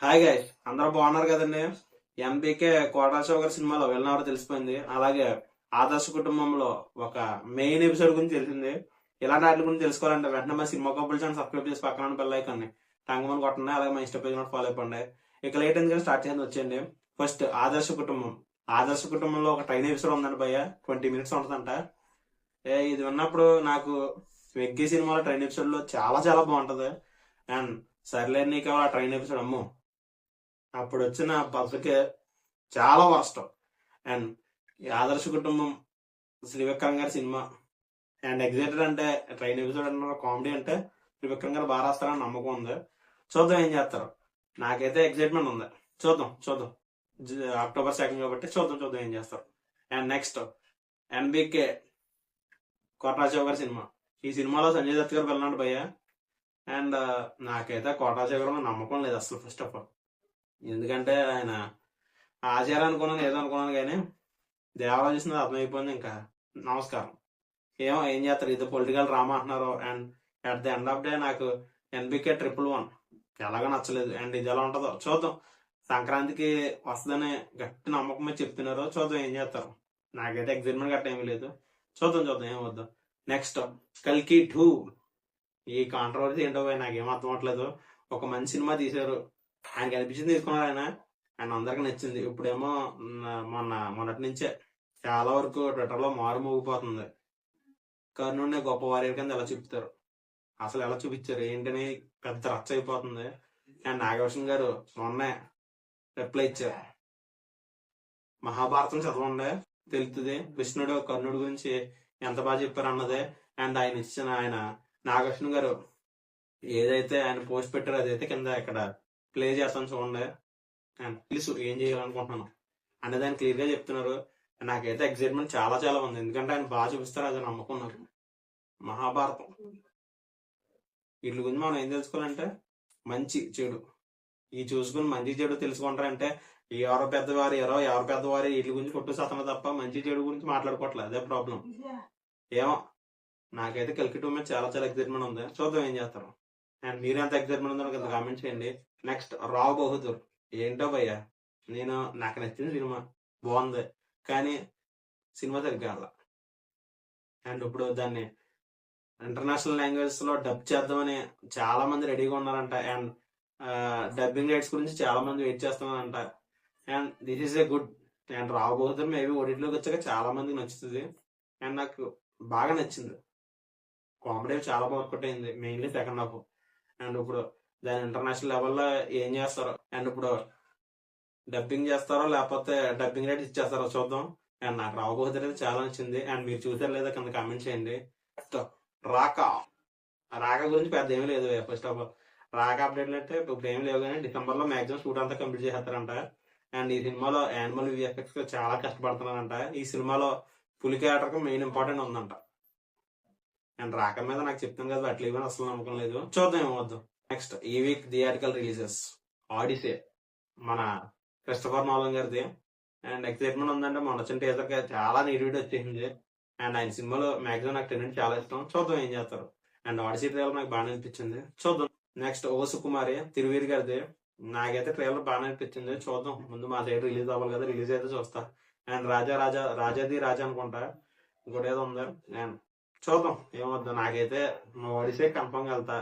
Hi guys, అందరూ బాగున్నారు కదండి. ఎంబీకే కోటా గారి సినిమాలో వెళ్ళినవారు తెలిసిపోయింది. అలాగే ఆదర్శ కుటుంబంలో ఒక మెయిన్ ఎపిసోడ్ గురించి తెలిసింది. ఇలాంటి వాటి గురించి తెలుసుకోవాలంటే వెంటనే మా సినిమా కబుల్ ఛానల్ సబ్స్క్రైబ్ చేసి పక్కన బెల్ ఐకాన్ టంగమని కొట్టండి. అలాగే మా ఇన్స్టా పేజ్ కూడా ఫాలో అయిపోండి. ఇక లేట్ ఎందుకు స్టార్ట్ చేయండి, వచ్చేయండి. ఫస్ట్ ఆదర్శ కుటుంబం. ఆదర్శ కుటుంబంలో ఒక ట్రైన్ ఎపిసోడ్ ఉందండి భయ్య, 20 minutes ఉంటుందంట. ఇది విన్నప్పుడు నాకు వెగ్గి సినిమాలో ట్రైన్ ఎపిసోడ్ లో చాలా చాలా బాగుంటది. అండ్ సర్లే నీకు ఆ ట్రైన్ ఎపిసోడ్ అమ్మో, అప్పుడు వచ్చిన బస్సుకి చాలా వరస్ట్. అండ్ ఈ ఆదర్శ కుటుంబం, శ్రీవిక్రమ్ గారి సినిమా. అండ్ ఎగ్జైటెడ్ అంటే ట్రైన్ ఎపిసోడ్ అన్న కామెడీ అంటే త్రివిక్రమ్ గారు బాగా రాస్తారని నమ్మకం ఉంది. చూద్దాం ఏం చేస్తారు. నాకైతే ఎగ్జైట్మెంట్ ఉంది. చూద్దాం చూద్దాం. October 2 కాబట్టి చూద్దాం ఏం చేస్తారు. అండ్ నెక్స్ట్ ఎన్బికే కోటారావు గారి సినిమా. ఈ సినిమాలో సంజయ్ దత్ గారు వెళ్ళినాడు భయ్య. అండ్ నాకైతే కోటారావు గారు నమ్మకం లేదు అసలు, ఫస్ట్ ఆఫ్ ఆల్. ఎందుకంటే ఆయన ఆచార్య అనుకున్నాను, ఏదో అనుకున్నాను, కానీ దేవరా చూసినది అర్థమైపోయింది. ఇంకా నమస్కారం. ఏం చేస్తారు, ఇది పొలిటికల్ డ్రామా అంటున్నారు. And at the end of day నాకు ఎన్బికే 111 ఎలాగో నచ్చలేదు. అండ్ ఇది ఎలా ఉంటుందో చూద్దాం. సంక్రాంతికి వస్తుందని గట్టి నమ్మకం మీద చెప్తున్నారు. చూద్దాం ఏం చేస్తారు. నాకైతే ఎగ్జైట్మెంట్ గట్ట ఏమీ లేదు. చూద్దాం ఏమవుద్దు. నెక్స్ట్ కల్కి 2. ఈ కాంట్రవర్సీ ఏంటో నాకేం అర్థం అవట్లేదు. ఒక మంచి సినిమా తీశారు, ఆయనకి అనిపించింది తీసుకున్నారు ఆయన అందరికి నచ్చింది. ఇప్పుడేమో మొన్నటి నుంచే చాలా వరకు ట్విట్టర్ లో మారు మోగిపోతుంది. కర్ణుడిని గొప్ప వారియర్ కింద ఎలా చూపుతారు, అసలు ఎలా చూపించారు ఏంటని పెద్ద రచ్చ అయిపోతుంది. అండ్ నాగభూషణ్ గారు మొన్నే రిప్లై ఇచ్చారు, మహాభారతం చదవండి తెలుస్తుంది కృష్ణుడు కర్ణుడి గురించి ఎంత బాగా చెప్పారు అన్నదే. అండ్ ఆయన నాగభూషణ్ గారు ఏదైతే ఆయన పోస్ట్ పెట్టారో అదైతే కింద ఇక్కడ ప్లే చేస్తాను చూడండి. అండ్ తెలుసు ఏం చేయాలనుకుంటున్నాను అంటే దాన్ని క్లియర్ గా చెప్తున్నారు. నాకైతే ఎక్సైట్మెంట్ చాలా చాలా ఉంది, ఎందుకంటే ఆయన బాగా చూపిస్తారు, అది నమ్మకం నాకు. మహాభారతం వీటి గురించి మనం ఏం తెలుసుకోవాలంటే మంచి చెడు ఈ చూసుకుని మంచి చెడు తెలుసుకుంటారంటే ఎవరు పెద్దవారు వీటి గురించి కొట్టు సతన తప్ప మంచి చెడు గురించి మాట్లాడుకోవట్లేదు. అదే ప్రాబ్లం. ఏమో నాకైతే కల్కి 2 మీద చాలా చాలా ఎక్సైట్మెంట్ ఉంది. చూద్దాం ఏం చేస్తారు. అండ్ మీరు ఎంత ఎక్సైట్మెంట్ ఉందో కింద కామెంట్ చేయండి. నెక్స్ట్ రావ్ బహదూర్. ఏంటో భయ్య, నాకు నచ్చిన సినిమా బాగుంది, కానీ సినిమా సరిగ్గా అలా. అండ్ ఇప్పుడు దాన్ని ఇంటర్నేషనల్ లాంగ్వేజెస్ లో డబ్ చేద్దామని చాలా మంది రెడీగా ఉన్నారంట. అండ్ డబ్బింగ్ రైట్స్ గురించి చాలా మంది వెయిట్ చేస్తున్నారంట. And this is a good. And రాబోతుంది మేబీ ఓటీటీలోకి వచ్చాక చాలా మందికి నచ్చుతుంది. అండ్ నాకు బాగా నచ్చింది. కామెడీ చాలా బాగా వర్కౌట్ అయింది, మెయిన్లీ సెకండ్ హాఫ్. అండ్ ఇప్పుడు దాని ఇంటర్నేషనల్ లెవెల్లో ఏం చేస్తారో, అండ్ ఇప్పుడు డబ్బింగ్ చేస్తారో లేకపోతే డబ్బింగ్ రైట్స్ ఇచ్చేస్తారో చూద్దాం. అండ్ నాకు రాబోతుంది అయితే చాలా నచ్చింది. అండ్ మీరు చూసారు లేదా కింద కామెంట్ చేయండి. రాకా గురించి పెద్ద ఏమీ లేదు. ఫస్ట్ ఆఫ్ ఆల్ రాకా అప్డేట్లు అంటే ఇప్పుడు ఏమి లేవు, కానీ డిసెంబర్ లో మాక్సిమం షూట్ అంతా కంప్లీట్ చేస్తారంట. అండ్ ఈ సినిమాలో యానిమల్ విఎఫ్ఎక్స్ చాలా కష్టపడుతున్నారంట. ఈ సినిమాలో పులి క్యారెక్టర్ మెయిన్ ఇంపార్టెంట్ ఉందంట. అండ్ రాక మీద నాకు చెప్తాను కదా, అట్లా ఇవన్నీ అసలు నమ్మకం లేదు. చూద్దాం ఏమవుద్దాం. నెక్స్ట్ ఈ వీక్ థియేటికల్ రిలీజెస్ ఆడిసే, మన క్రిస్టఫర్ నోలన్ గారిది. అండ్ ఎక్సైట్మెంట్ ఉందంటే మొన్న వచ్చిన టీజర్ చాలా నెగిటివిటీ వచ్చేసింది. అండ్ ఆయన సినిమాలో మాక్సిమం నాకు టెనెంట్ చాలా ఇష్టం. చూద్దాం ఏం చేస్తారు. అండ్ ఆడిసీ ట్రైలర్ నాకు బాగా అనిపించింది. చూద్దాం. నెక్స్ట్ ఓ సుకుమారి తిరువీరి గారిది. నాకైతే ట్రైలర్ బాగా అనిపించింది. చూద్దాం, ముందు మా సైడ్ రిలీజ్ అవ్వాలి కదా, రిలీజ్ అయితే చూస్తా. అండ్ రాజాది రాజా అనుకుంటా ఇంకోటి ఏదో ఉంది. అండ్ చూద్దాం ఏమవుద్దాం. నాకైతే ఓడిసే కన్ఫర్మ్ వెళ్తా.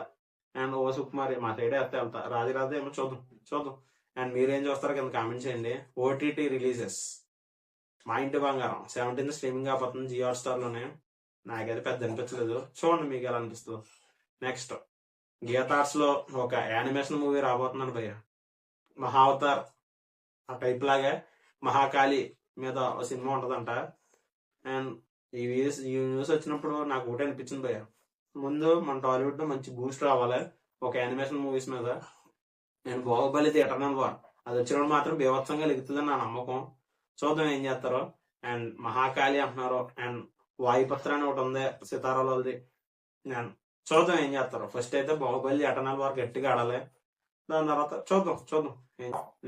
అండ్ ఓ సుకుమారి మా సైడ్ వేస్తే వెళ్తా. రాజా ఏమో చూద్దాం. అండ్ మీరేం చూస్తారో కింద కామెంట్ చేయండి. ఓటీటీ రిలీజెస్ మా ఇంటి బంగారం 17th స్ట్రీమింగ్ అయిపోతుంది జియో హాట్స్టార్ లోనే. నాకైతే పెద్ద అనిపించలేదు. చూడండి మీకు ఎలా అనిపిస్తుంది. నెక్స్ట్ గీతార్ట్స్ లో ఒక యానిమేషన్ మూవీ రాబోతున్నాను భయ్య. మహావతార్ ఆ టైప్ లాగే మహాకాళి మీద ఒక సినిమా ఉంటదంట. అండ్ ఈ న్యూస్ వచ్చినప్పుడు నాకు ఒకటే అనిపించింది భయ్య, ముందు మన టాలీవుడ్ లో మంచి బూస్ట్ రావాలి ఒక యానిమేషన్ మూవీస్ మీద. నేను బాహుబలి థియేటర్ అది వచ్చినప్పుడు మాత్రం బీభత్సంగా లెగుతుందని నా నమ్మకం. చూద్దాం ఏం చేస్తారో. అండ్ మహాకాళి అంటున్నారు. అండ్ వాయుపత్ర అని ఒకటి ఉంది సితారాలది. అండ్ చూద్దాం ఏం చేస్తారు. ఫస్ట్ అయితే బాహుబలి ఎటర్నల్ వార్ గట్టిగా ఆడాలి, దాని తర్వాత చూద్దాం.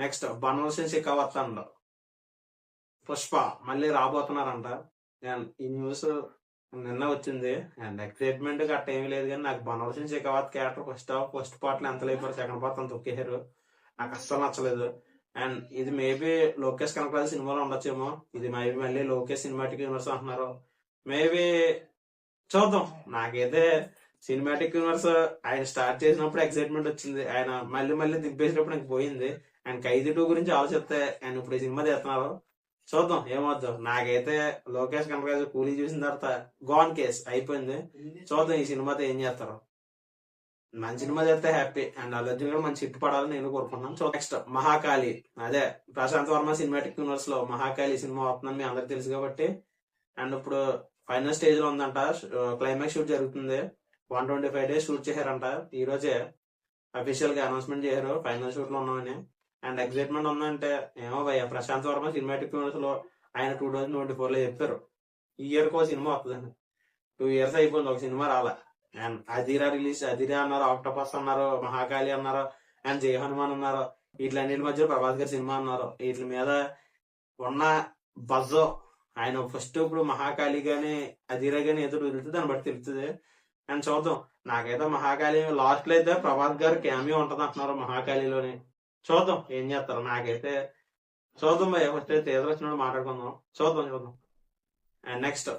నెక్స్ట్ బనల్ సింగ్ షెకావత్ అండ్ పుష్ప మళ్ళీ రాబోతున్నారంట. అండ్ ఈ న్యూస్ నిన్న వచ్చింది. అండ్ ఎక్సైట్మెంట్ గట్ట ఏమీ లేదు, కానీ నాకు Bhanwar Singh Shekhawat character first part లో ఎంత లేపారు, సెకండ్ పార్ట్ అంత తొక్కేశారు. నాకు అస్సలు నచ్చలేదు. అండ్ ఇది మేబీ లోకేష్ కనకరాజు సినిమాలో ఉండొచ్చేమో. ఇది మేబీ మళ్ళీ లోకేష్ సినిమాటిక్ యూనివర్స్ అంటున్నారు. మేబీ చూద్దాం. నాకైతే సినిమాటిక్ యూనివర్స్ ఆయన స్టార్ట్ చేసినప్పుడు ఎక్సైట్మెంట్ వచ్చింది. ఆయన మళ్ళీ మళ్ళీ దింపేసినప్పుడు నాకు పోయింది. అండ్ ఖైదీ 2 గురించి ఆలోచిస్తే ఆయన ఇప్పుడు ఈ సినిమా తీస్తున్నారు. చూద్దాం ఏమవుద్దాం. నాకైతే లోకేష్ కనకరాజు కూలీ చూసిన తర్వాత గాన్ కేస్ అయిపోయింది. చూద్దాం ఈ సినిమాతో ఏం చేస్తారు. మంచి సినిమా చేస్తే హ్యాపీ. అండ్ అల్లు అర్జున్ కూడా మంచి హిట్ పడాలని నేను కోరుకుంటున్నాను. So next Mahakali. అదే ప్రశాంత్ వర్మ సినిమాటిక్ యూనివర్స్ లో మహాకాళి సినిమా వస్తుందని మీ అందరికి తెలుసు కాబట్టి. అండ్ ఇప్పుడు ఫైనల్ స్టేజ్ లో ఉందంట. క్లైమాక్స్ షూట్ జరుగుతుంది. 125 days షూట్ చేశారంట. ఈ రోజే అఫీషియల్ గా అనౌన్స్మెంట్ చేశారు ఫైనల్ షూట్ లో ఉన్నామని. అండ్ ఎక్సైట్మెంట్ ఉందంటే ఏమో భయ్య, ప్రశాంత్ వర్మ సినిమాటిక్ యూనివర్స్ లో ఆయన 2024 లో చెప్పారు ఈ ఇయర్ కో సినిమా వస్తుందని. 2 years అయిపోయింది, ఒక సినిమా రాలా. అండ్ అదిరా రిలీజ్, అదిరా అన్నారు, ఆక్టోపస్ అన్నారు, మహాకాళి అన్నారు, అండ్ జై హనుమాన్ అన్నారు. వీటిలన్నిటి మధ్య ప్రభాస్ గారి సినిమా అన్నారు. వీటి మీద ఉన్న బజ్ ఆయన ఫస్ట్ ఇప్పుడు మహాకాళి గాని అదిరా గాని ఏదో తెలుస్తుంది, దాన్ని బట్టి తెలుస్తుంది. అండ్ చూద్దాం. నాకైతే మహాకాళి లాస్ట్ లో అయితే ప్రభాస్ గారు క్యామియో ఉంటది అంటున్నారు మహాకాళిలోని. చూద్దాం ఏం చేస్తారు. నాకైతే చూద్దాం భయ్య, ఫస్ట్ అయితే ఏదో వచ్చినప్పుడు మాట్లాడుకుందాం. చూద్దాం. And next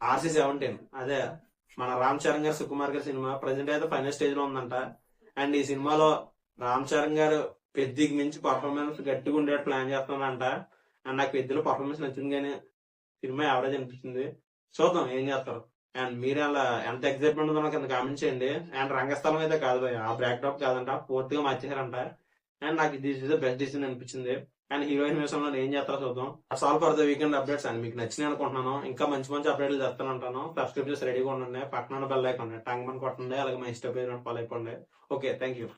RC-17. అదే మన రామ్ చరణ్ గారు, సుకుమార్ గారి సినిమా ప్రజెంట్ అయితే ఫైనల్ స్టేజ్ లో ఉందంట. అండ్ ఈ సినిమాలో రామ్ చరణ్ గారు పెద్దికి మించి పర్ఫార్మెన్స్ గట్టిగా ఉండేట్టు ప్లాన్ చేస్తున్నారంట. అండ్ నాకు పెద్దలో పర్ఫార్మెన్స్ నచ్చింది కానీ సినిమా యావరేజ్ అనిపించింది. చూద్దాం ఏం చేస్తారు. అండ్ మీరు అలా ఎంత ఎక్సైట్మెంట్ ఉందో నాకు కామెంట్ చేయండి. అండ్ రంగస్థలం అయితే కాదు భయ్య, ఆ బ్యాక్ డ్రాప్ కాదంట, పూర్తిగా మార్చేశారంట. అండ్ నాకు this is the best decision అనిపించింది. అండ్ హీరోయిన్ విషయంలో ఏం చేస్తారో చూద్దాం. Solve for the weekend updates and మీకు నచ్చినాయి అనుకుంటున్నాను. ఇంకా మంచి మంచి అప్డేట్లు చేస్తానంటాను. సబ్స్క్రైబ్ చేసి రెడీగా ఉండండి. పక్కన బెల్ ఐకాన్ టంగ్ మని కొట్టండి. అలాగే మా ఇన్స్టా పేజ్ ఫాలో అయిపోండి. Okay, thank you.